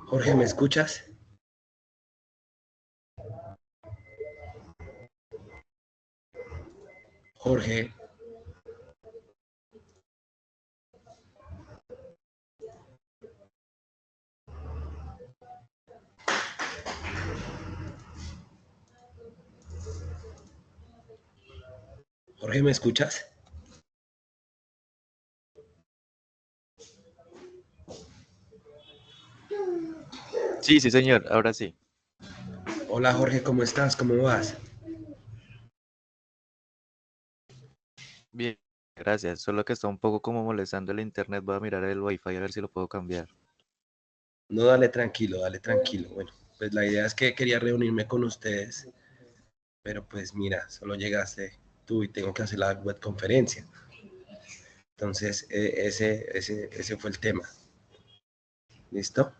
Jorge, ¿me escuchas? Jorge. Jorge, ¿me escuchas? Sí, sí, señor, ahora sí. Hola Jorge, ¿cómo estás? ¿Cómo vas? Bien, gracias. Solo que está un poco como molestando el internet. Voy a mirar el wifi a ver si lo puedo cambiar. No, dale tranquilo, dale tranquilo. Bueno, pues la idea es que quería reunirme con ustedes, pero pues mira, solo llegaste tú y tengo que hacer la webconferencia. Entonces, ese fue el tema. ¿Listo?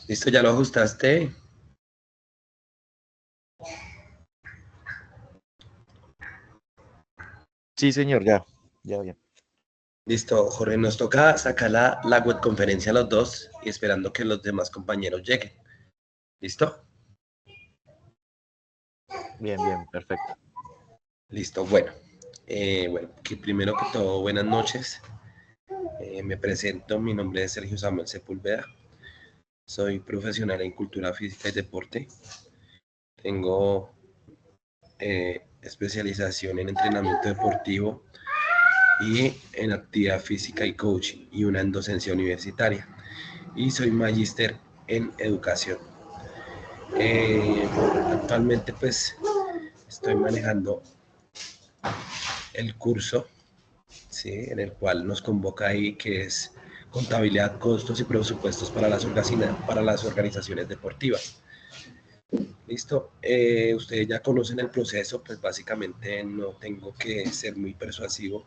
¿Listo? ¿Ya lo ajustaste? Sí, señor, ya. Ya bien. Listo, Jorge, nos toca sacar la webconferencia los dos y esperando que los demás compañeros lleguen. ¿Listo? Bien, bien, perfecto. Listo, bueno. Bueno, que primero que todo, buenas noches. Me presento, mi nombre es Sergio Samuel Sepúlveda. Soy profesional en cultura física y deporte. Tengo especialización en entrenamiento deportivo y en actividad física y coaching y una en docencia universitaria. Y soy magíster en educación. Actualmente pues estoy manejando el curso, ¿sí? En el cual nos convoca ahí que es contabilidad, costos y presupuestos para las organizaciones deportivas. Listo. Ustedes ya conocen el proceso, pues básicamente no tengo que ser muy persuasivo,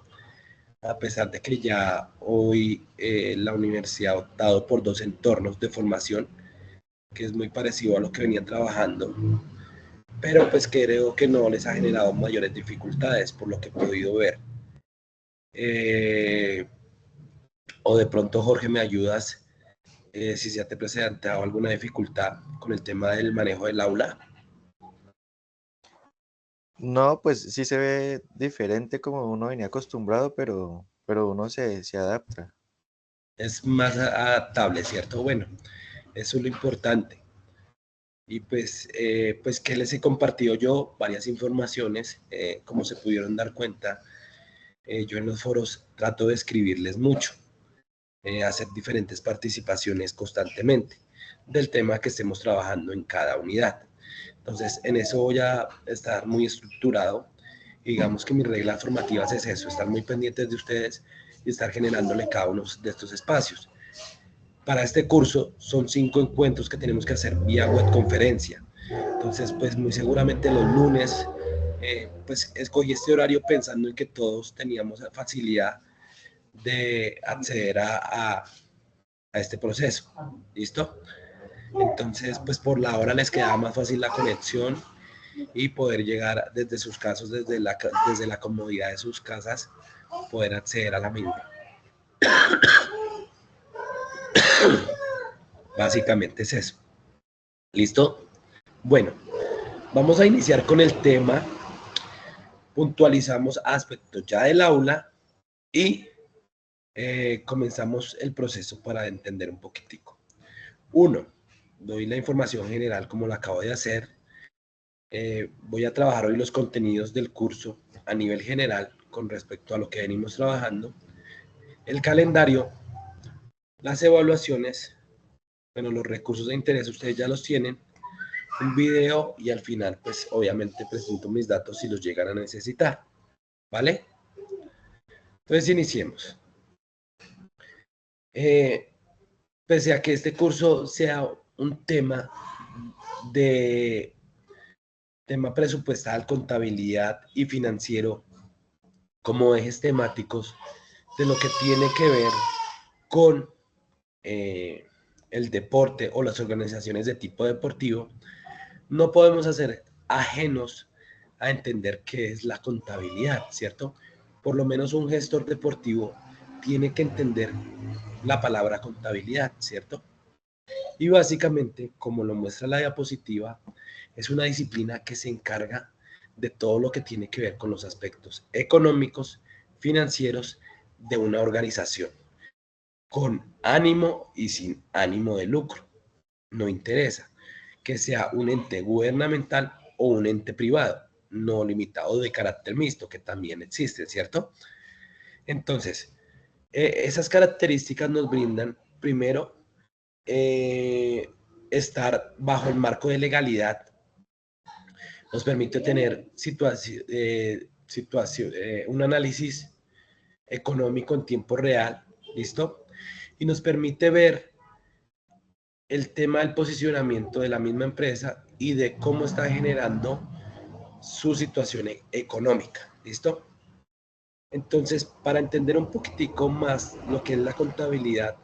a pesar de que ya hoy la universidad ha optado por dos entornos de formación, que es muy parecido a lo que venían trabajando, pero pues creo que no les ha generado mayores dificultades por lo que he podido ver. Eh, o de pronto, Jorge, me ayudas si se te ha presentado alguna dificultad con el tema del manejo del aula. No, pues sí se ve diferente como uno venía acostumbrado, pero uno se adapta. Es más adaptable, ¿cierto? Bueno, eso es lo importante. Y pues que les he compartido yo varias informaciones, como se pudieron dar cuenta, yo en los foros trato de escribirles mucho, hacer diferentes participaciones constantemente del tema que estemos trabajando en cada unidad. Entonces, en eso voy a estar muy estructurado. Y digamos que mi regla formativa es eso, estar muy pendientes de ustedes y estar generándole cada uno de estos espacios. Para este curso son 5 encuentros que tenemos que hacer vía webconferencia. Entonces, pues muy seguramente los lunes, pues escogí este horario pensando en que todos teníamos facilidad de acceder a este proceso. ¿Listo? Entonces, pues por la hora les quedaba más fácil la conexión y poder llegar desde sus casos, desde la comodidad de sus casas, poder acceder a la misma. Básicamente es eso. ¿Listo? Bueno, vamos a iniciar con el tema. Puntualizamos aspectos ya del aula y comenzamos el proceso para entender un poquitico. Uno, doy la información general como la acabo de hacer. Voy a trabajar hoy los contenidos del curso a nivel general con respecto a lo que venimos trabajando el calendario, las evaluaciones, bueno, los recursos de interés ustedes ya los tienen, un video y al final, pues obviamente presento mis datos si los llegan a necesitar, ¿vale? Entonces iniciemos. Pese a que este curso sea un tema presupuestal, contabilidad y financiero como ejes temáticos de lo que tiene que ver con el deporte o las organizaciones de tipo deportivo, no podemos hacer ajenos a entender qué es la contabilidad, ¿cierto? Por lo menos un gestor deportivo tiene que entender la palabra contabilidad, ¿cierto? Y básicamente, como lo muestra la diapositiva, es una disciplina que se encarga de todo lo que tiene que ver con los aspectos económicos, financieros de una organización, con ánimo y sin ánimo de lucro. No interesa que sea un ente gubernamental o un ente privado, no limitado de carácter mixto, que también existe, ¿cierto? Entonces, esas características nos brindan, primero, estar bajo el marco de legalidad, nos permite tener un análisis económico en tiempo real, ¿listo? Y nos permite ver el tema del posicionamiento de la misma empresa y de cómo está generando su situación económica, ¿listo? Entonces, para entender un poquitico más lo que es la contabilidad,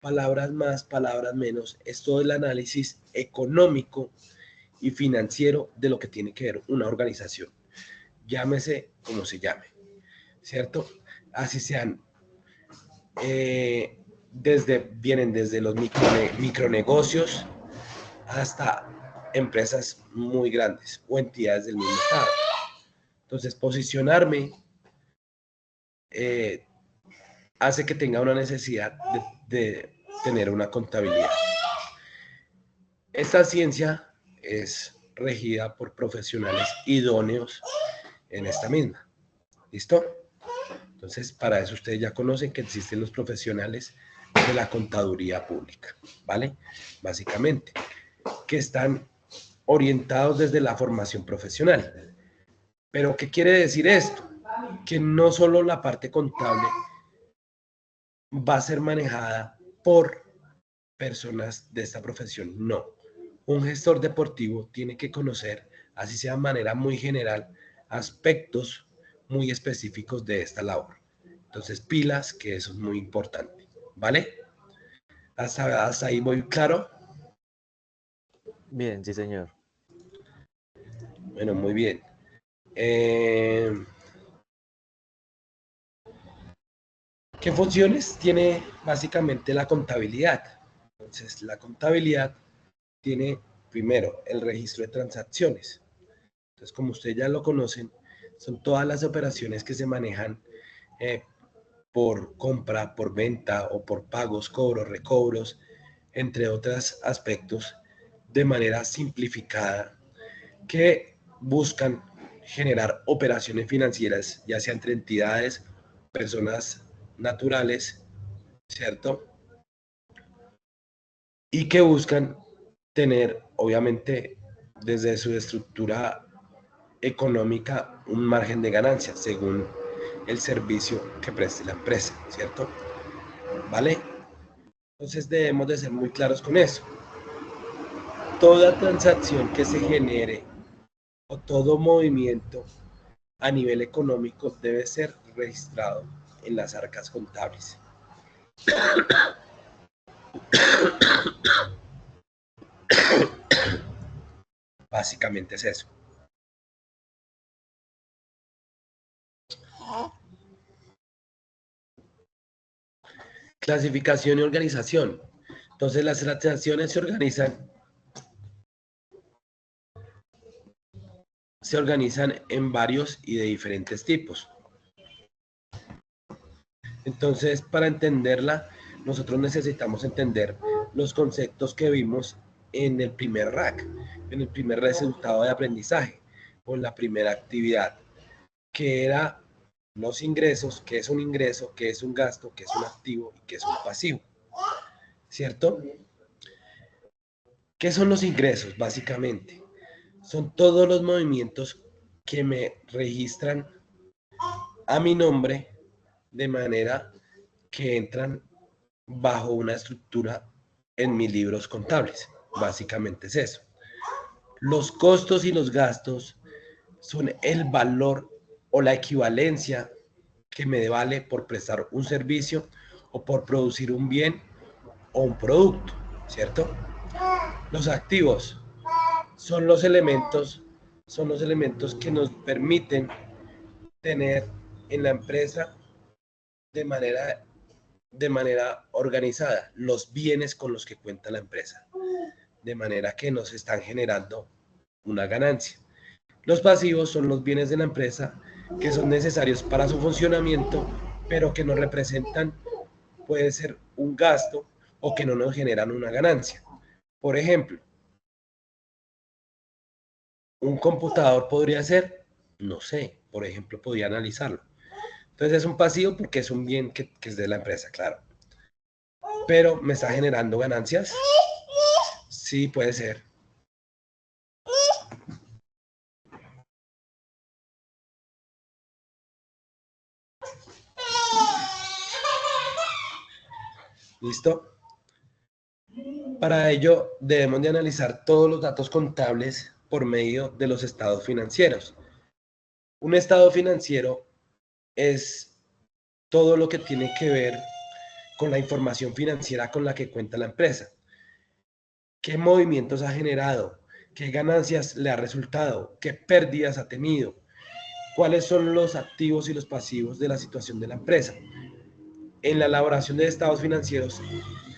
palabras más, palabras menos, es todo el análisis económico y financiero de lo que tiene que ver una organización. Llámese como se llame, ¿cierto? Así sean, vienen desde los micronegocios hasta empresas muy grandes o entidades del mismo estado. Entonces, posicionarme hace que tenga una necesidad de tener una contabilidad. Esta ciencia es regida por profesionales idóneos en esta misma. ¿Listo? Entonces, para eso ustedes ya conocen que existen los profesionales de la contaduría pública, ¿vale? Básicamente, que están orientados desde la formación profesional. Pero, ¿qué quiere decir esto? Que no solo la parte contable va a ser manejada por personas de esta profesión, no. Un gestor deportivo tiene que conocer, así sea de manera muy general, aspectos muy específicos de esta labor. Entonces, pilas, que eso es muy importante, ¿vale? Hasta ahí voy claro. Bien, sí, señor. Bueno, muy bien. ¿Qué funciones tiene básicamente la contabilidad? Entonces, la contabilidad tiene primero el registro de transacciones. Entonces, como ustedes ya lo conocen, son todas las operaciones que se manejan por compra, por venta o por pagos, cobros, recobros, entre otros aspectos, de manera simplificada, que buscan generar operaciones financieras, ya sea entre entidades, personas naturales, ¿cierto? Y que buscan tener, obviamente, desde su estructura económica, un margen de ganancia según el servicio que preste la empresa, ¿cierto? ¿Vale? Entonces debemos de ser muy claros con eso. Toda transacción que se genere o todo movimiento a nivel económico debe ser registrado en las arcas contables. Básicamente es eso. Clasificación y organización. Entonces las transacciones se organizan en varios y de diferentes tipos. Entonces, para entenderla, nosotros necesitamos entender los conceptos que vimos en el primer RAC, en el primer resultado de aprendizaje, o en la primera actividad, que era los ingresos, qué es un ingreso, qué es un gasto, qué es un activo y qué es un pasivo, ¿cierto? ¿Qué son los ingresos, básicamente? Son todos los movimientos que me registran a mi nombre de manera que entran bajo una estructura en mis libros contables. Básicamente es eso. Los costos y los gastos son el valor o la equivalencia que me vale por prestar un servicio o por producir un bien o un producto, ¿cierto? Los activos son son los elementos que nos permiten tener en la empresa de manera organizada los bienes con los que cuenta la empresa, de manera que nos están generando una ganancia. Los pasivos son los bienes de la empresa que son necesarios para su funcionamiento, pero que no representan, puede ser un gasto o que no nos generan una ganancia. Por ejemplo, un computador podría ser, no sé, por ejemplo, podría analizarlo. Entonces es un pasivo porque es un bien que es de la empresa, claro. Pero me está generando ganancias. Sí, puede ser. ¿Listo? Para ello debemos de analizar todos los datos contables por medio de los estados financieros. Un estado financiero es todo lo que tiene que ver con la información financiera con la que cuenta la empresa. ¿Qué movimientos ha generado? ¿Qué ganancias le ha resultado? ¿Qué pérdidas ha tenido? ¿Cuáles son los activos y los pasivos de la situación de la empresa? En la elaboración de estados financieros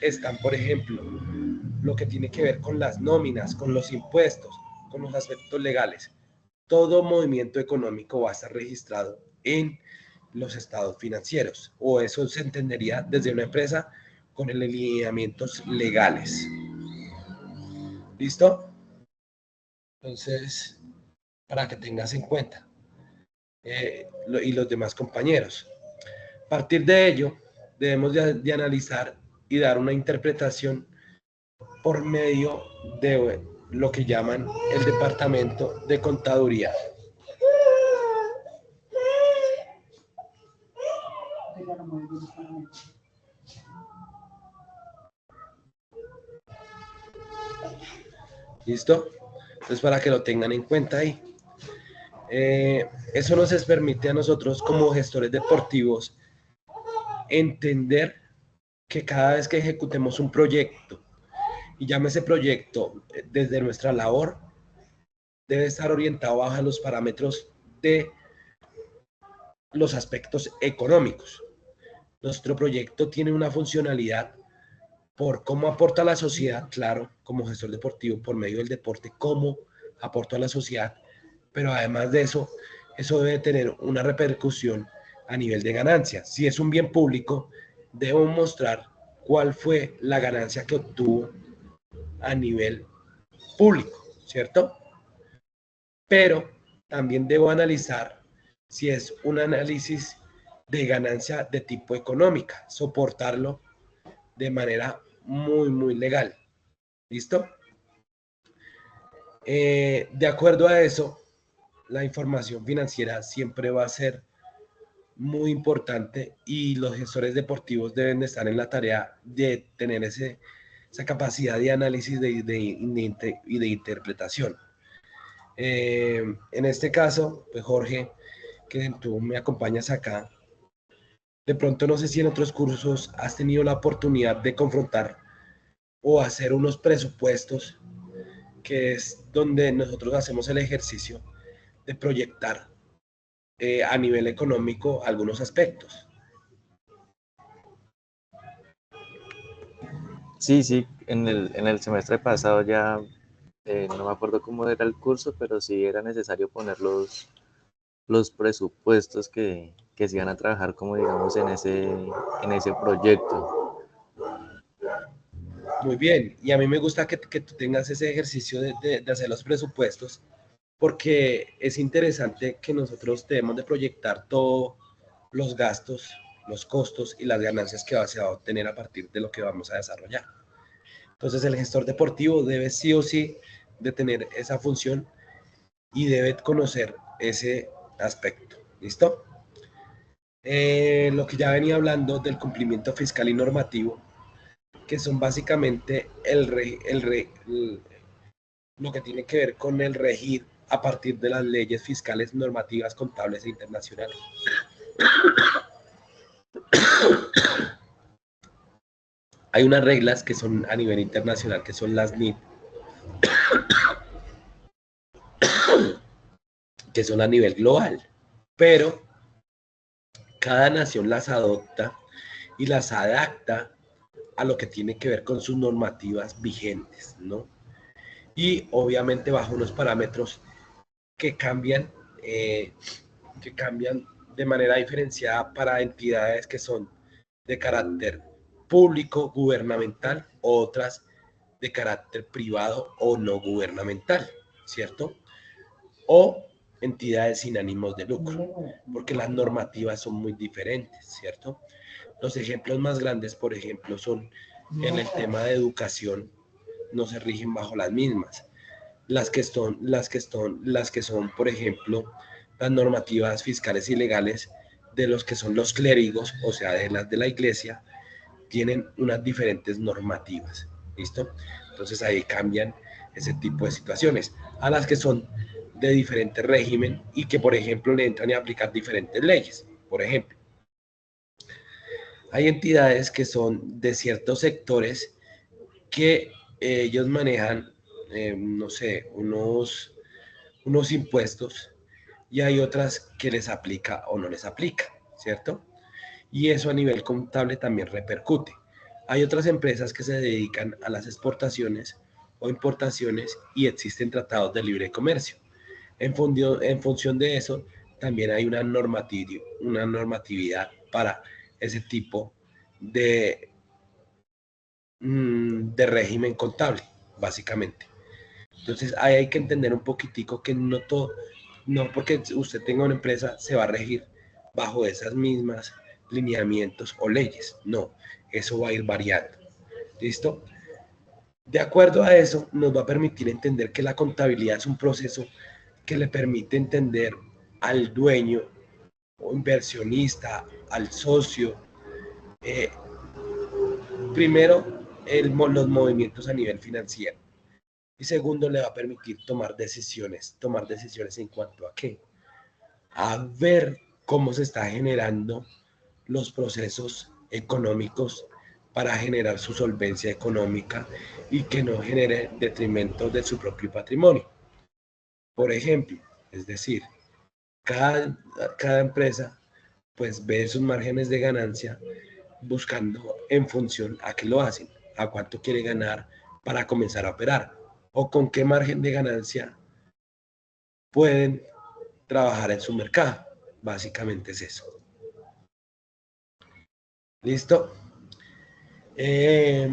están, por ejemplo, lo que tiene que ver con las nóminas, con los impuestos, con los aspectos legales. Todo movimiento económico va a estar registrado en los estados financieros, o eso se entendería desde una empresa con el lineamientos legales. ¿Listo? Entonces, para que tengas en cuenta, y los demás compañeros. A partir de ello, debemos de analizar y dar una interpretación por medio de lo que llaman el departamento de contaduría. ¿Listo? Entonces, para que lo tengan en cuenta ahí. Eso nos permite a nosotros como gestores deportivos entender que cada vez que ejecutemos un proyecto, y llámese proyecto desde nuestra labor, debe estar orientado bajo los parámetros de los aspectos económicos. Nuestro proyecto tiene una funcionalidad por cómo aporta a la sociedad, claro, como gestor deportivo, por medio del deporte, cómo aporta a la sociedad, pero además de eso, eso debe tener una repercusión a nivel de ganancia. Si es un bien público, debo mostrar cuál fue la ganancia que obtuvo a nivel público, ¿cierto? Pero también debo analizar si es un análisis de ganancia de tipo económica, soportarlo de manera muy legal. ¿Listo? De acuerdo a eso, la información financiera siempre va a ser muy importante y los gestores deportivos deben de estar en la tarea de tener esa capacidad de análisis y de interpretación. En este caso, pues Jorge, que tú me acompañas acá, de pronto no sé si en otros cursos has tenido la oportunidad de confrontar o hacer unos presupuestos, que es donde nosotros hacemos el ejercicio de proyectar a nivel económico algunos aspectos. Sí, sí, en el semestre pasado ya no me acuerdo cómo era el curso, pero sí era necesario poner los presupuestos que se iban a trabajar, como digamos, en ese proyecto. Muy bien, y a mí me gusta que tú tengas ese ejercicio de hacer los presupuestos, porque es interesante que nosotros debemos de proyectar todo los gastos, los costos y las ganancias que se va a obtener a partir de lo que vamos a desarrollar. Entonces el gestor deportivo debe sí o sí de tener esa función y debe conocer ese aspecto. ¿Listo? Lo que ya venía hablando del cumplimiento fiscal y normativo, que son básicamente lo que tiene que ver con el regir a partir de las leyes fiscales, normativas, contables e internacionales. Hay unas reglas que son a nivel internacional, que son las NIT, que son a nivel global, pero cada nación las adopta y las adapta a lo que tiene que ver con sus normativas vigentes, ¿no? Y obviamente bajo unos parámetros que cambian, eh, que cambian de manera diferenciada para entidades que son de carácter público, gubernamental, o otras de carácter privado o no gubernamental, ¿cierto? O entidades sin ánimos de lucro, porque las normativas son muy diferentes, ¿cierto? Los ejemplos más grandes, por ejemplo, son en el tema de educación, no se rigen bajo las mismas. Las que son, por ejemplo, las normativas fiscales y legales de los que son los clérigos, o sea, de las de la iglesia, tienen unas diferentes normativas, ¿listo? Entonces ahí cambian ese tipo de situaciones, a las que son de diferente régimen y que, por ejemplo, le entran a aplicar diferentes leyes. Por ejemplo, hay entidades que son de ciertos sectores que ellos manejan, no sé, unos impuestos y hay otras que les aplica o no les aplica, ¿cierto? Y eso a nivel contable también repercute. Hay otras empresas que se dedican a las exportaciones o importaciones y existen tratados de libre comercio. En función de eso, también hay una normatividad para ese tipo de, de régimen contable, básicamente. Entonces ahí hay que entender un poquitico que no todo, no porque usted tenga una empresa se va a regir bajo esas mismas lineamientos o leyes. No, eso va a ir variando. ¿Listo? De acuerdo a eso, nos va a permitir entender que la contabilidad es un proceso que le permite entender al dueño o inversionista, al socio, eh, primero los movimientos a nivel financiero. Y segundo, le va a permitir tomar decisiones en cuanto a qué, a ver cómo se está generando los procesos económicos para generar su solvencia económica y que no genere detrimento de su propio patrimonio. Por ejemplo, es decir, cada, cada empresa pues ve sus márgenes de ganancia buscando en función a qué lo hacen, a cuánto quiere ganar para comenzar a operar o con qué margen de ganancia pueden trabajar en su mercado. Básicamente es eso. ¿Listo? Eh,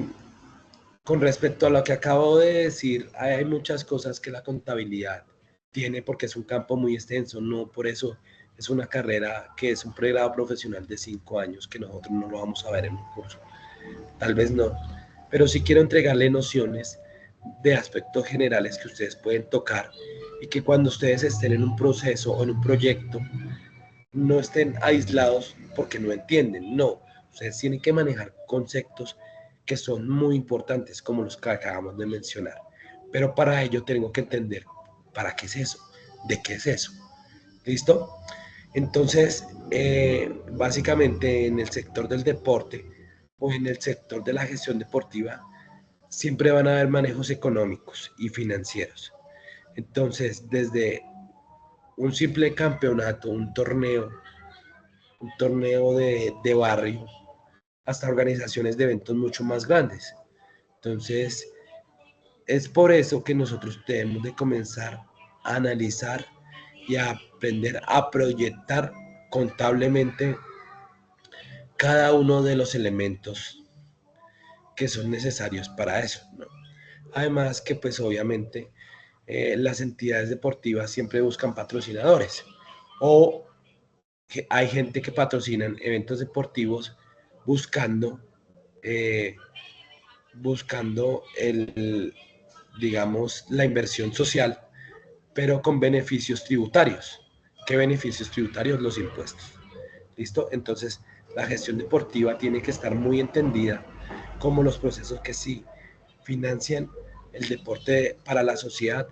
con respecto a lo que acabo de decir, hay muchas cosas que la contabilidad tiene porque es un campo muy extenso, no por eso es una carrera que es un pregrado profesional de 5 años que nosotros no lo vamos a ver en un curso. Tal vez no, pero sí quiero entregarle nociones de aspectos generales que ustedes pueden tocar y que cuando ustedes estén en un proceso o en un proyecto no estén aislados porque no entienden, no, ustedes tienen que manejar conceptos que son muy importantes como los que acabamos de mencionar, pero para ello tengo que entender para qué es eso, de qué es eso, ¿listo? Entonces, básicamente en el sector del deporte o en el sector de la gestión deportiva, siempre van a haber manejos económicos y financieros. Entonces, desde un simple campeonato, un torneo de barrio, hasta organizaciones de eventos mucho más grandes. Entonces, es por eso que nosotros debemos de comenzar a analizar y a aprender a proyectar contablemente cada uno de los elementos que son necesarios para eso, ¿no? Además que pues obviamente las entidades deportivas siempre buscan patrocinadores o que hay gente que patrocinan eventos deportivos buscando, digamos, la inversión social, pero con beneficios tributarios. ¿Qué beneficios tributarios? Los impuestos. ¿Listo? Entonces, la gestión deportiva tiene que estar muy entendida como los procesos que sí financian el deporte para la sociedad,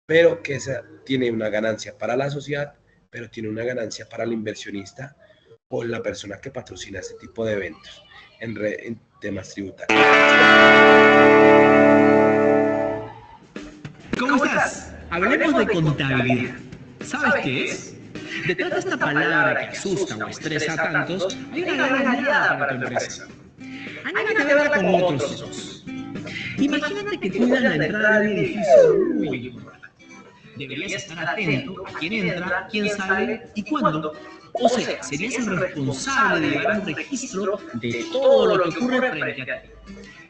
pero que esa tiene una ganancia para la sociedad, pero tiene una ganancia para el inversionista o la persona que patrocina ese tipo de eventos en temas tributarios. ¿Cómo estás? Hablemos de contabilidad. ¿Sabes qué es? Detrás de esta palabra que asusta o estresa a tantos, hay una gran aliada para tu empresa. Anímate a verla con otros ojos. Imagínate que cuidas la entrada de un edificio muy importante. Deberías estar atento a quién entra, quién sale y cuándo. O sea, serías el responsable de llevar un registro de todo lo que ocurre frente a ti.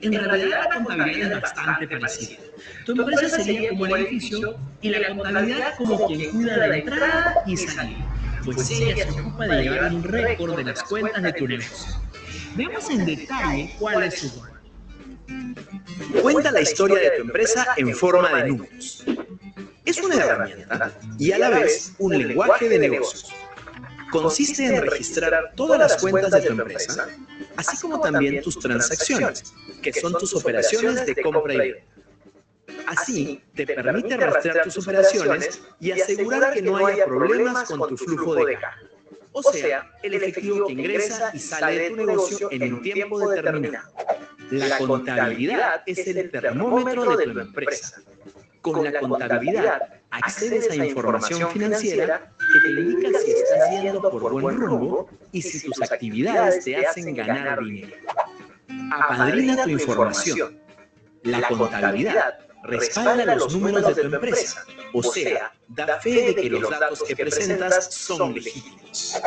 En realidad la contabilidad es bastante parecida. Tu empresa sería como el edificio y la contabilidad como quien cuida la entrada y salida, pues ella se ocupa de llevar un récord de las cuentas de tu negocio. Veamos en detalle cuál es su rol. Cuenta la historia de tu empresa en forma de números. Es una herramienta y a la vez un lenguaje de negocios. Consiste en registrar todas las cuentas de tu empresa, así como también tus transacciones, que son tus operaciones de compra y venta. Así, te permite rastrear tus operaciones y asegurar que no haya problemas con tu flujo de caja. O sea, el efectivo que ingresa y sale de tu negocio en un tiempo determinado. La contabilidad es el termómetro de tu empresa. Con la contabilidad accedes a información financiera que te indica si estás yendo por buen rumbo y si tus actividades te hacen ganar dinero. Apadrina tu información. La contabilidad respalda los números de tu empresa, o sea, da fe de que los datos que presentas son legítimos.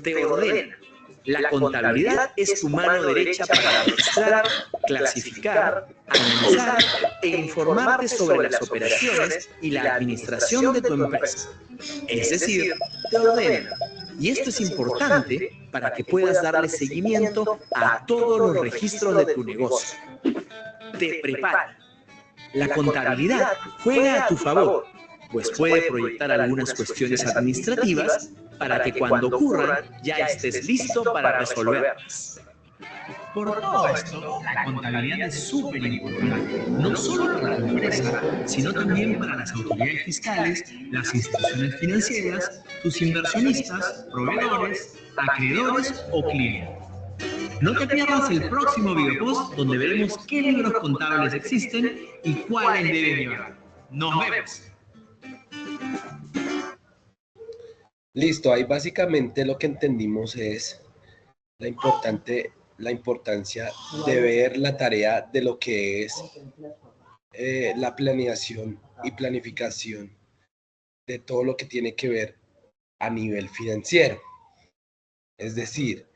Te ordena. La contabilidad es tu mano derecha para registrar, clasificar, analizar e informarte sobre las operaciones y la administración de tu empresa. Es decir, te ordena. Y esto es importante para que puedas darle seguimiento a todos los registros de tu negocio. Te prepara. La contabilidad juega a tu favor, pues puede proyectar algunas cuestiones administrativas para que cuando ocurran ya estés listo para resolverlas. Por todo esto, la contabilidad es súper importante, no solo para tu empresa, sino también para las autoridades fiscales, las instituciones financieras, tus inversionistas, proveedores, acreedores o clientes. No te pierdas el próximo videopost donde veremos qué libros contables existen y cuáles debes llevar. ¡Nos vemos! Listo, ahí básicamente lo que entendimos es la importancia de ver la tarea de lo que es la planeación y planificación de todo lo que tiene que ver a nivel financiero. Es decir,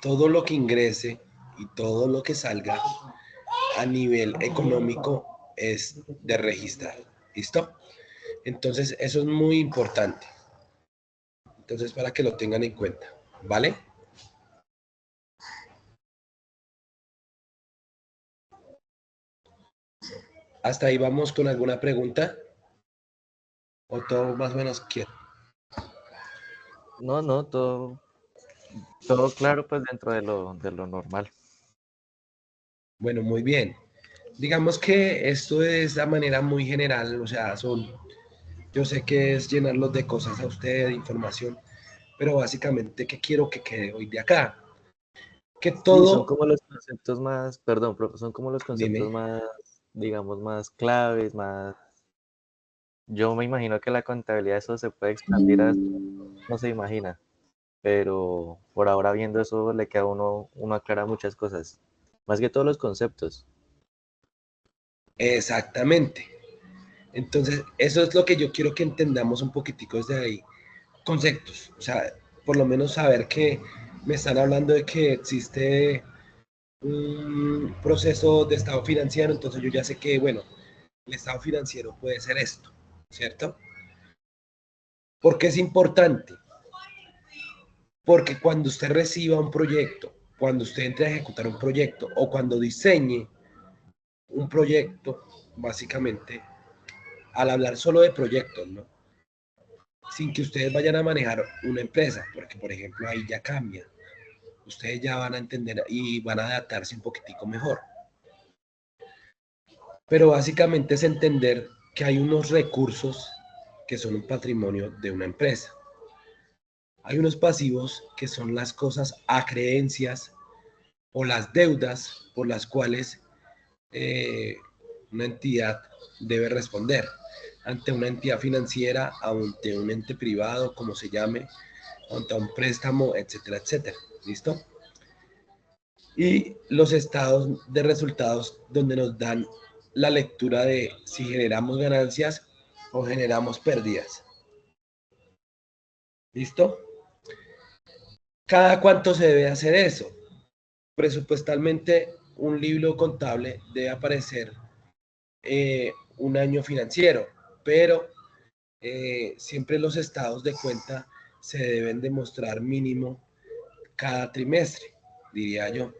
todo lo que ingrese y todo lo que salga a nivel económico es de registrar. ¿Listo? Entonces, eso es muy importante. Entonces, para que lo tengan en cuenta, ¿vale? ¿Hasta ahí vamos con alguna pregunta? ¿O todo más o menos quiero? No, todo claro, pues dentro de lo normal. Bueno, muy bien. Digamos que esto es de manera muy general, o sea, yo sé que es llenarlos de cosas a usted, de información, pero básicamente, ¿qué quiero que quede hoy de acá? Que Sí, son todo, como los conceptos más, perdón, profe, son como los conceptos dime, más, digamos, más claves, más... Yo me imagino que la contabilidad eso se puede expandir a... No se imagina, pero por ahora viendo eso le queda a uno aclara muchas cosas, más que todos los conceptos. exactamente. Entonces, eso es lo que yo quiero que entendamos un poquitico desde ahí. Conceptos, o sea, por lo menos saber que me están hablando de que existe un proceso de estado financiero, entonces yo ya sé que, bueno, el estado financiero puede ser esto, ¿cierto? Porque es importante. Porque cuando usted reciba un proyecto, cuando usted entre a ejecutar un proyecto o cuando diseñe un proyecto, básicamente, al hablar solo de proyectos, ¿no? Sin que ustedes vayan a manejar una empresa, porque por ejemplo ahí ya cambia. Ustedes ya van a entender y van a adaptarse un poquitico mejor. Pero básicamente es entender que hay unos recursos que son un patrimonio de una empresa. Hay unos pasivos que son las cosas acreencias o las deudas por las cuales una entidad debe responder ante una entidad financiera, ante un ente privado, como se llame, ante un préstamo, etcétera, etcétera. ¿Listo? Y los estados de resultados donde nos dan la lectura de si generamos ganancias o generamos pérdidas. ¿Listo? ¿Cada cuánto se debe hacer eso? Presupuestalmente, un libro contable debe aparecer un año financiero, pero siempre los estados de cuenta se deben demostrar mínimo cada trimestre, diría yo.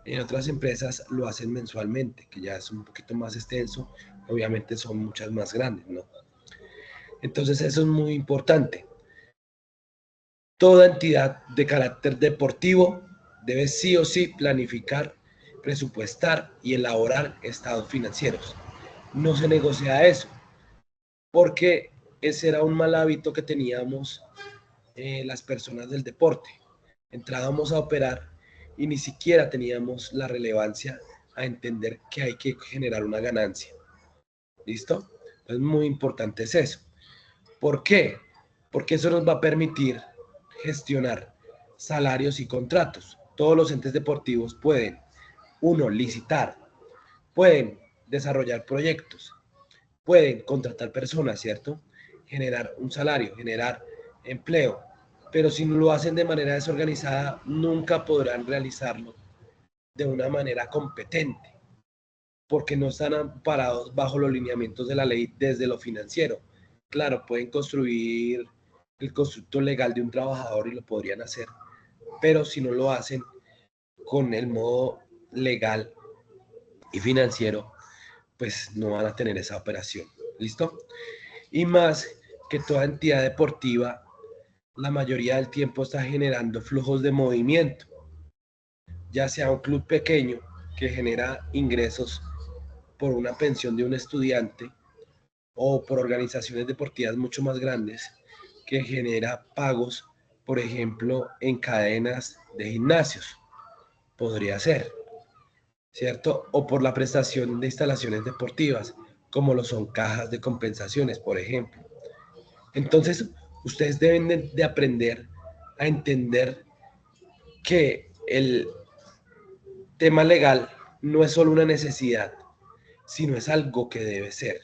En otras empresas lo hacen mensualmente, que ya es un poquito más extenso, obviamente son muchas más grandes, ¿no? Entonces eso es muy importante. Toda entidad de carácter deportivo debe sí o sí planificar, presupuestar y elaborar estados financieros. No se negocia eso, porque ese era un mal hábito que teníamos las personas del deporte. Entrábamos a operar y ni siquiera teníamos la relevancia a entender que hay que generar una ganancia. ¿Listo? Entonces, muy importante es eso. ¿Por qué? Porque eso nos va a permitir gestionar salarios y contratos. Todos los entes deportivos pueden, uno, licitar, pueden desarrollar proyectos, pueden contratar personas, ¿cierto? Generar un salario, generar empleo, pero si no lo hacen de manera desorganizada, nunca podrán realizarlo de una manera competente, porque no están amparados bajo los lineamientos de la ley desde lo financiero. Claro, pueden construir el constructo legal de un trabajador y lo podrían hacer, pero si no lo hacen con el modo legal y financiero, pues no van a tener esa operación. ¿Listo? Y más que toda entidad deportiva, la mayoría del tiempo está generando flujos de movimiento, ya sea un club pequeño que genera ingresos por una pensión de un estudiante o por organizaciones deportivas mucho más grandes que genera pagos, por ejemplo, en cadenas de gimnasios, podría ser, ¿cierto? O por la prestación de instalaciones deportivas, como lo son cajas de compensaciones, por ejemplo. Entonces, ustedes deben de aprender a entender que el tema legal no es solo una necesidad, sino es algo que debe ser,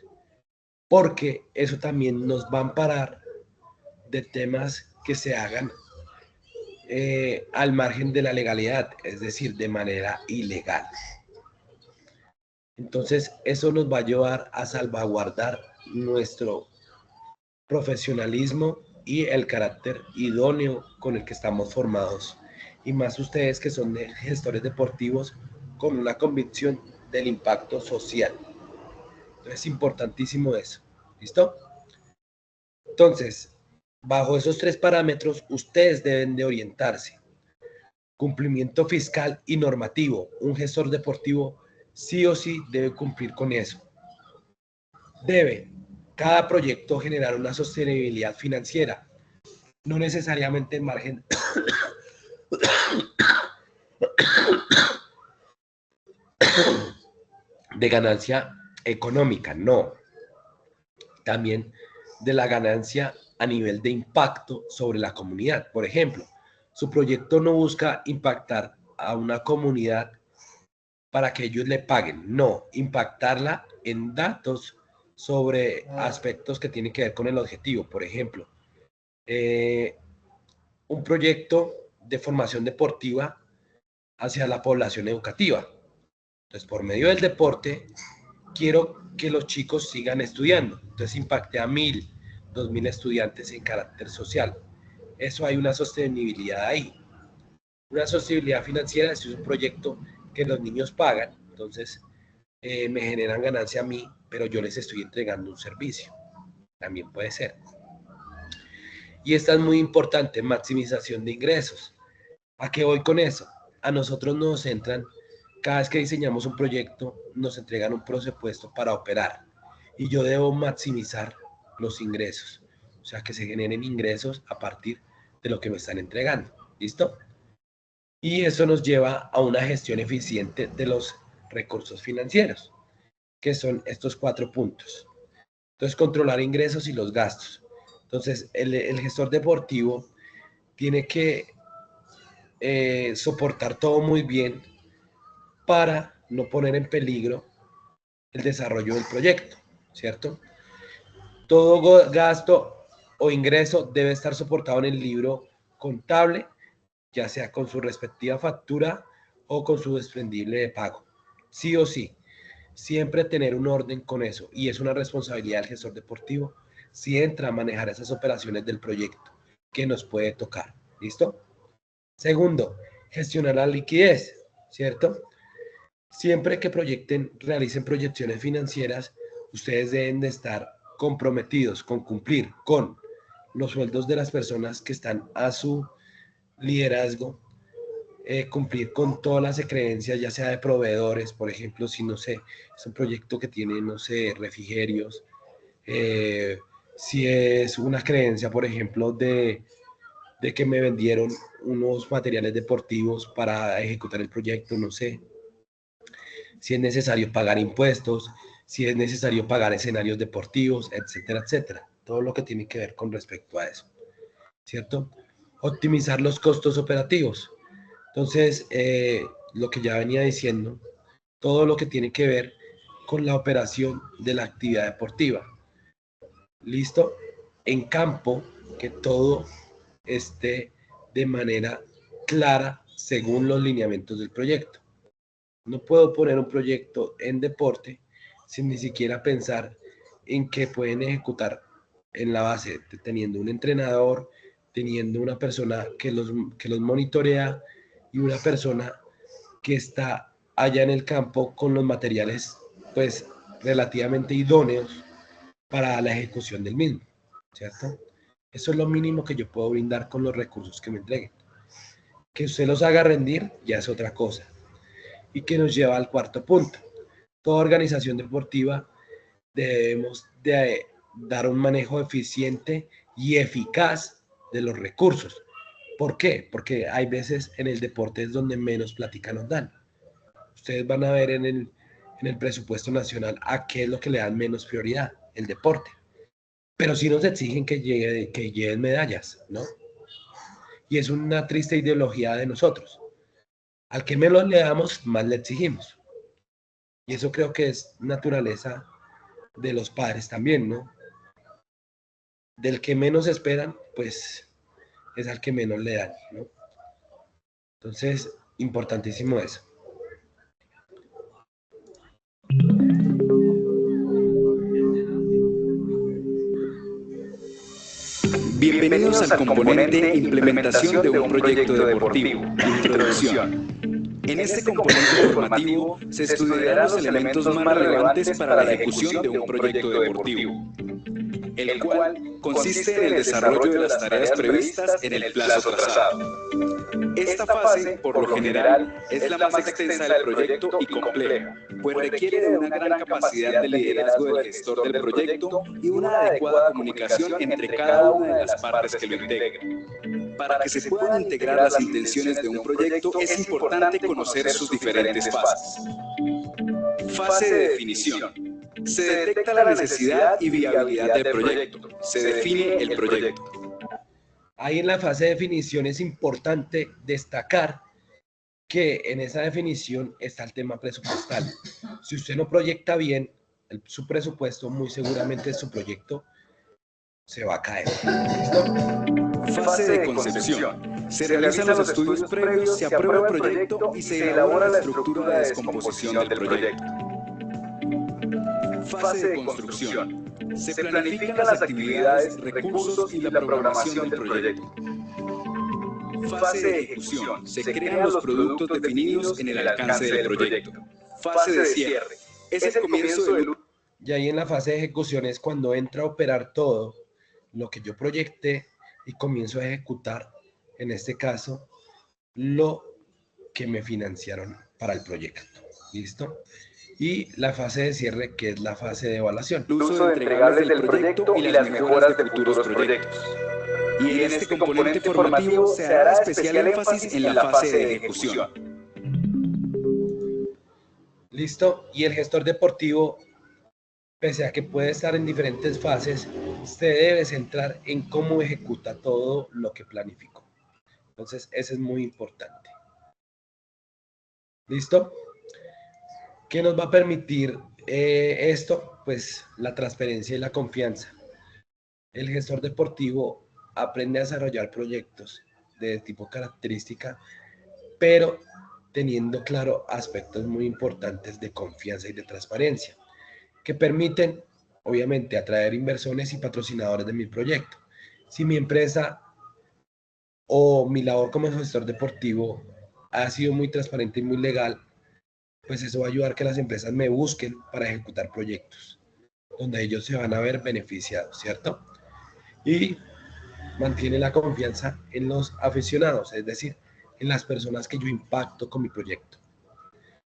porque eso también nos va a amparar de temas que se hagan al margen de la legalidad, es decir, de manera ilegal. Entonces, eso nos va a llevar a salvaguardar nuestro profesionalismo y el carácter idóneo con el que estamos formados. Y más ustedes que son gestores deportivos con una convicción del impacto social. Entonces, es importantísimo eso. ¿Listo? Entonces, bajo esos tres parámetros, ustedes deben de orientarse. Cumplimiento fiscal y normativo. Un gestor deportivo sí o sí debe cumplir con eso. Debe cada proyecto generar una sostenibilidad financiera, no necesariamente en margen de ganancia económica, no. También de la ganancia a nivel de impacto sobre la comunidad. Por ejemplo, su proyecto no busca impactar a una comunidad para que ellos le paguen, no, impactarla en datos sobre aspectos que tienen que ver con el objetivo. Por ejemplo, un proyecto de formación deportiva hacia la población educativa. Entonces, por medio del deporte, quiero que los chicos sigan estudiando. Entonces, impacté a 1000, 2000 estudiantes en carácter social. eso hay una sostenibilidad ahí. Una sostenibilidad financiera es un proyecto que los niños pagan, entonces me generan ganancia a mí, pero yo les estoy entregando un servicio. También puede ser. Y esta es muy importante, maximización de ingresos. ¿A qué voy con eso? A nosotros nos entran, cada vez que diseñamos un proyecto, nos entregan un presupuesto para operar. Y yo debo maximizar los ingresos. O sea, que se generen ingresos a partir de lo que me están entregando. ¿Listo? Y eso nos lleva a una gestión eficiente de los recursos financieros, que son estos 4 puntos. Entonces, controlar ingresos y los gastos. Entonces, el gestor deportivo tiene que soportar todo muy bien para no poner en peligro el desarrollo del proyecto, ¿cierto? Todo gasto o ingreso debe estar soportado en el libro contable, ya sea con su respectiva factura o con su desprendible de pago. Sí o sí, siempre tener un orden con eso, y es una responsabilidad del gestor deportivo si entra a manejar esas operaciones del proyecto que nos puede tocar. ¿Listo? Segundo, gestionar la liquidez, ¿cierto? Siempre que realicen proyecciones financieras, ustedes deben de estar comprometidos con cumplir con los sueldos de las personas que están a su liderazgo, cumplir con todas las creencias, ya sea de proveedores, por ejemplo, si no sé, es un proyecto que tiene, no sé, refrigerios, si es una creencia, por ejemplo, de que me vendieron unos materiales deportivos para ejecutar el proyecto, no sé, si es necesario pagar impuestos, si es necesario pagar escenarios deportivos, etcétera, etcétera. Todo lo que tiene que ver con respecto a eso, ¿cierto? Optimizar los costos operativos. Entonces, lo que ya venía diciendo, todo lo que tiene que ver con la operación de la actividad deportiva. ¿Listo? En campo, que todo esté de manera clara según los lineamientos del proyecto. No puedo poner un proyecto en deporte sin ni siquiera pensar en que pueden ejecutar en la base, teniendo un entrenador, teniendo una persona que los monitorea y una persona que está allá en el campo con los materiales pues relativamente idóneos para la ejecución del mismo, ¿cierto? Eso es lo mínimo que yo puedo brindar con los recursos que me entreguen. Que usted los haga rendir ya es otra cosa. Y que nos lleva al cuarto punto. Toda organización deportiva debemos de dar un manejo eficiente y eficaz de los recursos. ¿Por qué? Porque hay veces en el deporte es donde menos plática nos dan. Ustedes van a ver en el presupuesto nacional a qué es lo que le dan menos prioridad, el deporte. Pero sí nos exigen que lleguen medallas, ¿no? Y es una triste ideología de nosotros. Al que menos le damos, más le exigimos. Y eso creo que es naturaleza de los padres también, ¿no? Del que menos esperan, pues es al que menos le dan, ¿no? Entonces, importantísimo eso. Bienvenidos al componente Implementación de un proyecto deportivo. Introducción. En este componente formativo se estudiarán los elementos más relevantes para la ejecución de un proyecto deportivo, el cual consiste en el desarrollo de las tareas previstas en el plazo trazado. Esta fase, por lo general, es la más extensa del proyecto y compleja, pues requiere de una gran capacidad de liderazgo del gestor del proyecto y una adecuada comunicación entre cada una de las partes que lo integran. Para que se puedan integrar las intenciones de un proyecto, es importante conocer sus diferentes fases. Fase de definición. Se detecta la necesidad y viabilidad del proyecto. Se define el proyecto. Ahí en la fase de definición es importante destacar que en esa definición está el tema presupuestal. Si usted no proyecta bien su presupuesto, muy seguramente su proyecto se va a caer. ¿Listo? Fase de concepción. Se realizan los estudios previos, se aprueba el proyecto y se elabora la estructura de descomposición del proyecto. Fase de construcción. Se planifican las actividades, recursos y la programación del proyecto. Fase de ejecución. Se crean los productos definidos en el alcance del proyecto. Fase de cierre. Es el comienzo del... Y ahí en la fase de ejecución es cuando entra a operar todo lo que yo proyecté y comienzo a ejecutar, en este caso, lo que me financiaron para el proyecto. ¿Listo? Y la fase de cierre, que es la fase de evaluación. El uso de entregables del proyecto y las mejoras de futuros proyectos. Y en este componente formativo se hará especial énfasis en la fase de ejecución. ¿Listo? Y el gestor deportivo, pese a que puede estar en diferentes fases, se debe centrar en cómo ejecuta todo lo que planificó. Entonces, eso es muy importante. ¿Listo? ¿Qué nos va a permitir esto? Pues la transparencia y la confianza. El gestor deportivo aprende a desarrollar proyectos de tipo característica, pero teniendo claro aspectos muy importantes de confianza y de transparencia, que permiten, obviamente, atraer inversores y patrocinadores de mi proyecto. Si mi empresa o mi labor como gestor deportivo ha sido muy transparente y muy legal, pues eso va a ayudar a que las empresas me busquen para ejecutar proyectos, donde ellos se van a ver beneficiados, ¿cierto? Y mantiene la confianza en los aficionados, es decir, en las personas que yo impacto con mi proyecto.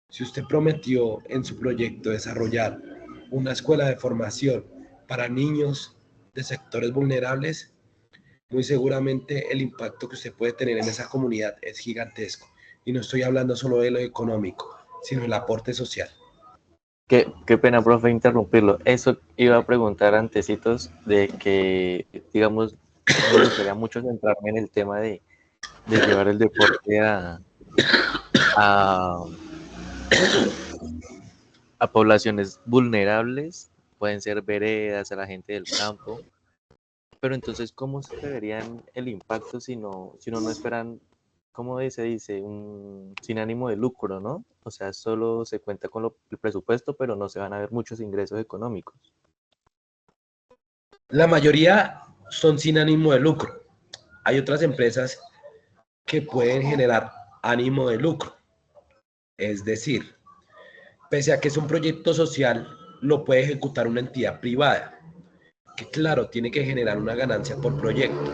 Si usted prometió en su proyecto desarrollar una escuela de formación para niños de sectores vulnerables, muy seguramente el impacto que usted puede tener en esa comunidad es gigantesco. Y no estoy hablando solo de lo económico, sino el aporte social. Qué pena, profe, interrumpirlo. Eso iba a preguntar antecitos de que, digamos, me gustaría mucho centrarme en el tema de llevar el deporte a poblaciones vulnerables, pueden ser veredas, a la gente del campo, pero entonces, ¿cómo se verían el impacto si no esperan, cómo se dice, sin ánimo de lucro, ¿no? O sea, solo se cuenta con el presupuesto, pero no se van a ver muchos ingresos económicos. La mayoría son sin ánimo de lucro. Hay otras empresas que pueden generar ánimo de lucro. Es decir, pese a que es un proyecto social, lo puede ejecutar una entidad privada, que claro, tiene que generar una ganancia por proyecto.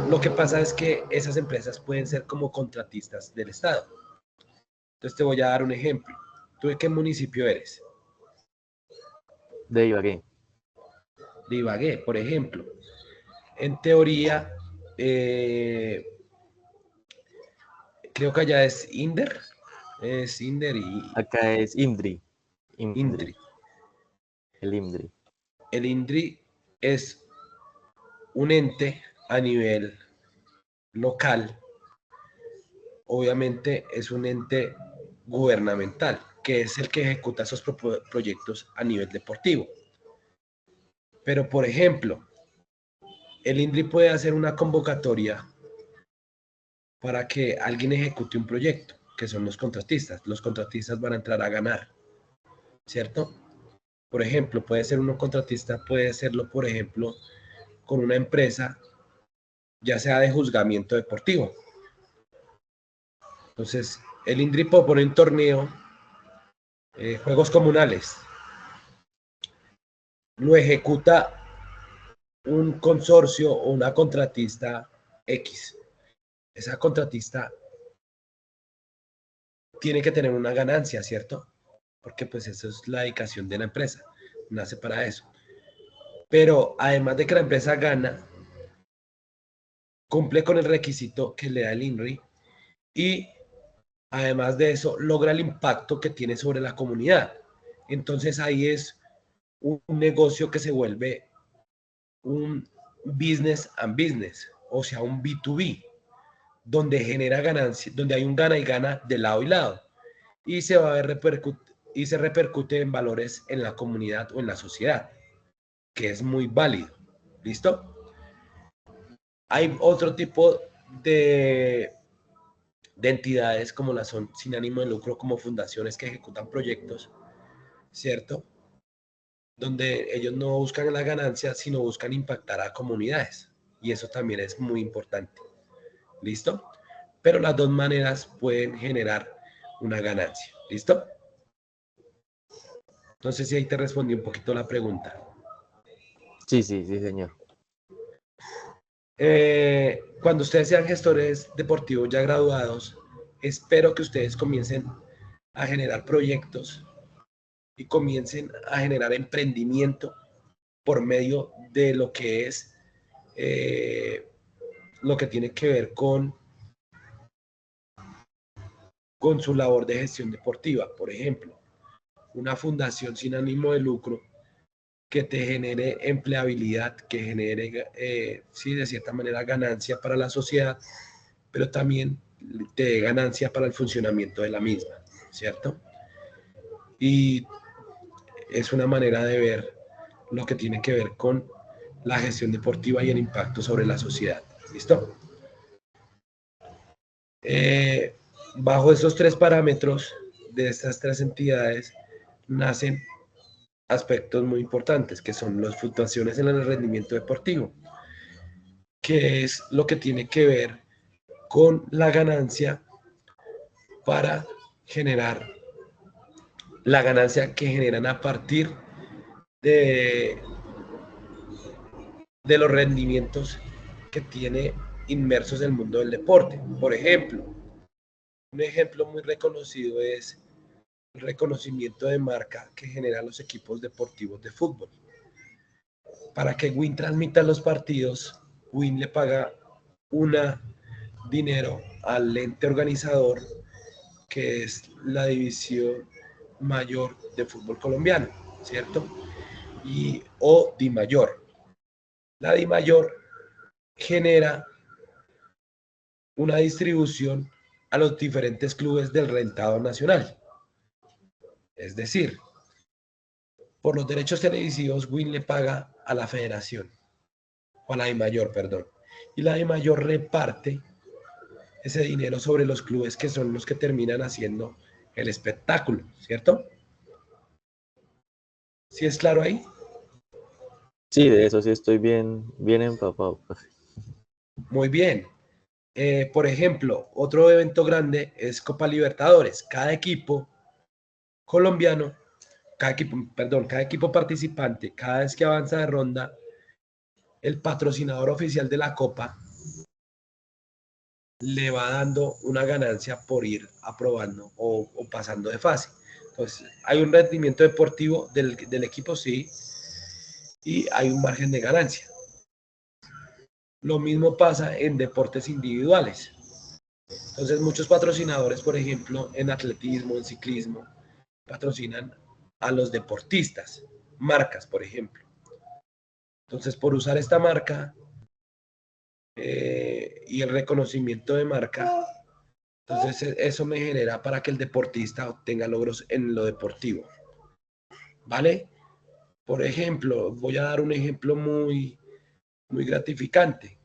Lo que pasa es que esas empresas pueden ser como contratistas del Estado. Entonces te voy a dar un ejemplo. ¿Tú de qué municipio eres? De Ibagué. De Ibagué, por ejemplo. En teoría, creo que allá es INDER. Es INDER y Acá es INDRI. INDRI. El INDRI. El INDRI es un ente a nivel local. Obviamente es un ente gubernamental, que es el que ejecuta esos proyectos a nivel deportivo. Pero, por ejemplo, el INDRI puede hacer una convocatoria para que alguien ejecute un proyecto, que son los contratistas. Los contratistas van a entrar a ganar, ¿cierto? Por ejemplo, puede ser un contratista, puede serlo, por ejemplo, con una empresa, ya sea de juzgamiento deportivo. Entonces, el INDRI propone un torneo, juegos comunales. Lo ejecuta un consorcio o una contratista X. Esa contratista tiene que tener una ganancia, ¿cierto? Porque pues eso es la dedicación de la empresa, nace para eso. Pero además de que la empresa gana, cumple con el requisito que le da el INRI y además de eso logra el impacto que tiene sobre la comunidad. Entonces ahí es un negocio que se vuelve un business and business, o sea, un B2B, donde genera ganancia, donde hay un gana y gana de lado y lado, y se va a ver y se repercute en valores en la comunidad o en la sociedad, que es muy válido. ¿Listo? Hay otro tipo de entidades como las son sin ánimo de lucro, como fundaciones que ejecutan proyectos, ¿cierto? Donde ellos no buscan la ganancia, sino buscan impactar a comunidades. Y eso también es muy importante. ¿listo? Pero las dos maneras pueden generar una ganancia, ¿listo? No sé si ahí te respondí un poquito la pregunta. Sí, sí, sí, señor. Cuando ustedes sean gestores deportivos ya graduados, espero que ustedes comiencen a generar proyectos y comiencen a generar emprendimiento por medio de lo que es lo que tiene que ver con su labor de gestión deportiva. Por ejemplo, una fundación sin ánimo de lucro que te genere empleabilidad, que genere, sí, de cierta manera ganancia para la sociedad, pero también te dé ganancia para el funcionamiento de la misma, ¿cierto? Y es una manera de ver lo que tiene que ver con la gestión deportiva y el impacto sobre la sociedad. ¿Listo? Bajo estos tres parámetros de estas tres entidades nacen aspectos muy importantes, que son las fluctuaciones en el rendimiento deportivo, que es lo que tiene que ver con la ganancia para generar la ganancia que generan a partir de, de los rendimientos que tiene inmersos el mundo del deporte. Por ejemplo, un ejemplo muy reconocido es el reconocimiento de marca que generan los equipos deportivos de fútbol. Para que Win transmita los partidos, Win le paga dinero al ente organizador, que es la división mayor de fútbol colombiano, ¿cierto? O Di Mayor. La Di Mayor genera una distribución a los diferentes clubes del rentado nacional. Es decir, por los derechos televisivos, Win le paga a la federación, o a la Di Mayor, perdón. Y la Di Mayor reparte ese dinero sobre los clubes que son los que terminan haciendo el espectáculo, ¿cierto? ¿Sí es claro ahí? Sí, de eso sí estoy bien empapado, profe. Muy bien. Por ejemplo, otro evento grande es Copa Libertadores. Cada equipo colombiano, cada equipo participante, cada vez que avanza de ronda, el patrocinador oficial de la Copa le va dando una ganancia por ir aprobando o pasando de fase. Entonces, hay un rendimiento deportivo del equipo, sí, y hay un margen de ganancia. Lo mismo pasa en deportes individuales. Entonces, muchos patrocinadores, por ejemplo, en atletismo, en ciclismo, patrocinan a los deportistas, marcas, por ejemplo. Entonces, por usar esta marca y el reconocimiento de marca, entonces eso me genera para que el deportista obtenga logros en lo deportivo. ¿Vale? Por ejemplo, voy a dar un ejemplo muy gratificante.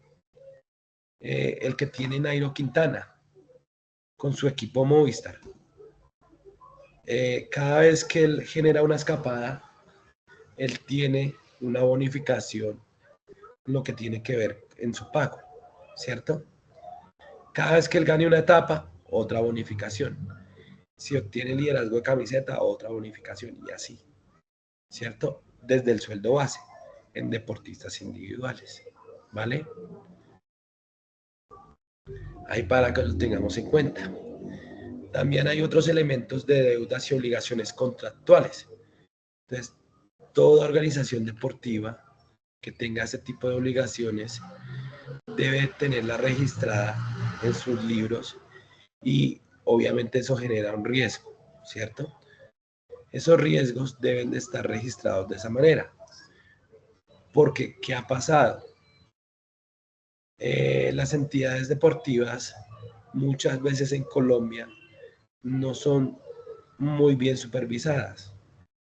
El que tiene Nairo Quintana con su equipo Movistar. Cada vez que él genera una escapada, él tiene una bonificación, lo que tiene que ver en su pago, ¿cierto? Cada vez que él gane una etapa, otra bonificación. Si obtiene liderazgo de camiseta, otra bonificación y así, ¿cierto? Desde el sueldo base en deportistas individuales, ¿vale? Ahí para que lo tengamos en cuenta. También hay otros elementos de deudas y obligaciones contractuales. Entonces, toda organización deportiva que tenga ese tipo de obligaciones debe tenerla registrada en sus libros y obviamente eso genera un riesgo, ¿cierto? Esos riesgos deben de estar registrados de esa manera. Porque, ¿qué ha pasado? Las entidades deportivas muchas veces en Colombia no son muy bien supervisadas.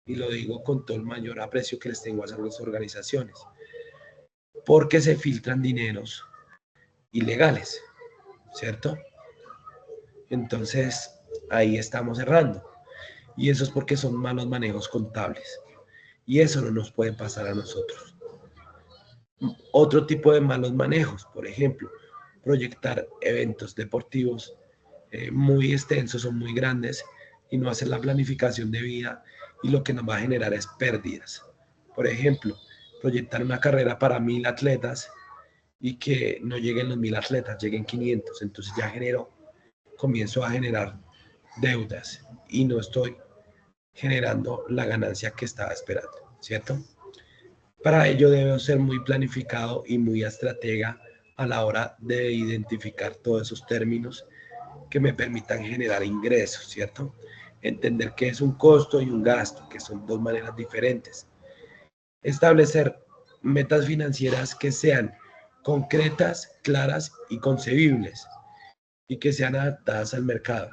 Y lo digo con todo el mayor aprecio que les tengo a esas organizaciones. Porque se filtran dineros ilegales, ¿cierto? Entonces, ahí estamos errando. Y eso es porque son malos manejos contables. Y eso no nos puede pasar a nosotros. Otro tipo de malos manejos, por ejemplo, proyectar eventos deportivos muy extensos o muy grandes y no hacer la planificación debida, y lo que nos va a generar es pérdidas. Por ejemplo, proyectar una carrera para 1000 atletas y que no lleguen los 1000 atletas, lleguen 500, entonces ya comienzo a generar deudas y no estoy generando la ganancia que estaba esperando, ¿cierto? Para ello debo ser muy planificado y muy estratega a la hora de identificar todos esos términos que me permitan generar ingresos, ¿cierto? Entender qué es un costo y un gasto, que son dos maneras diferentes. Establecer metas financieras que sean concretas, claras y concebibles y que sean adaptadas al mercado.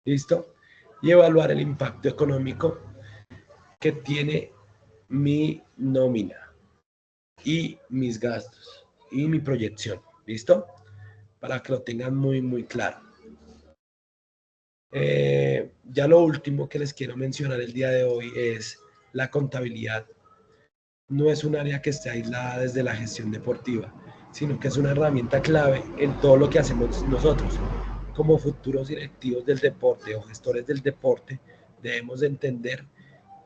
¿Listo? Y evaluar el impacto económico que tiene mi nómina y mis gastos y mi proyección. ¿Listo? Para que lo tengan muy, muy claro. Ya lo último que les quiero mencionar el día de hoy es la contabilidad. No es un área que esté aislada desde la gestión deportiva, sino que es una herramienta clave en todo lo que hacemos nosotros. Como futuros directivos del deporte o gestores del deporte, debemos de entender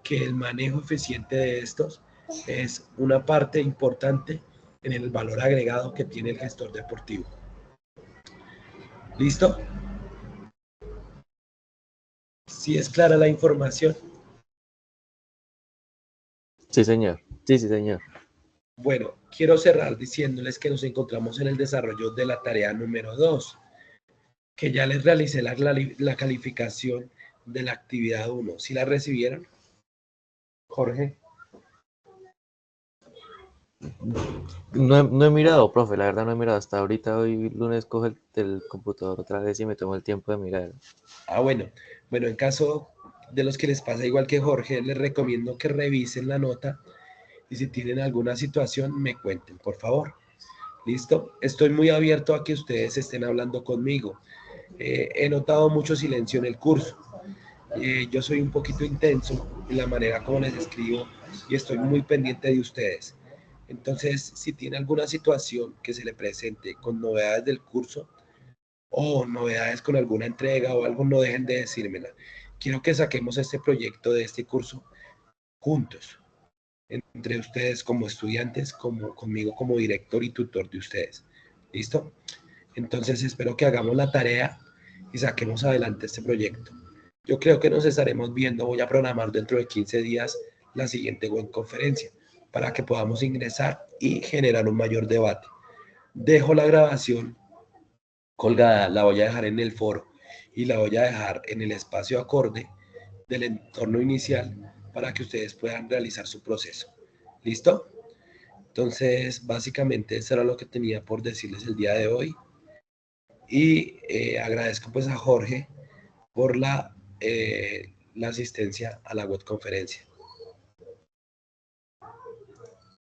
que el manejo eficiente de estos es una parte importante en el valor agregado que tiene el gestor deportivo. ¿Listo? ¿Sí es clara la información? Sí, señor. Sí, sí, señor. Bueno, quiero cerrar diciéndoles que nos encontramos en el desarrollo de la tarea número 2, que ya les realicé la calificación de la actividad 1. ¿Sí la recibieron, Jorge? No he mirado, profe, la verdad no he mirado. Hasta ahorita, hoy lunes, cojo el computador otra vez y me tomo el tiempo de mirar. Bueno, en caso de los que les pasa igual que Jorge, les recomiendo que revisen la nota y si tienen alguna situación me cuenten, por favor. ¿Listo? Estoy muy abierto a que ustedes estén hablando conmigo. He notado mucho silencio en el curso. Yo soy un poquito intenso en la manera como les escribo y estoy muy pendiente de ustedes. Entonces, si tiene alguna situación que se le presente con novedades del curso o novedades con alguna entrega o algo, no dejen de decírmela. Quiero que saquemos este proyecto de este curso juntos, entre ustedes como estudiantes, como conmigo como director y tutor de ustedes. ¿Listo? Entonces espero que hagamos la tarea y saquemos adelante este proyecto. Yo creo que nos estaremos viendo. Voy a programar dentro de 15 días la siguiente web conferencia para que podamos ingresar y generar un mayor debate. Dejo la grabación colgada, la voy a dejar en el foro y la voy a dejar en el espacio acorde del entorno inicial para que ustedes puedan realizar su proceso. ¿Listo? Entonces, básicamente eso era lo que tenía por decirles el día de hoy. Y agradezco pues a Jorge por la asistencia a la web conferencia.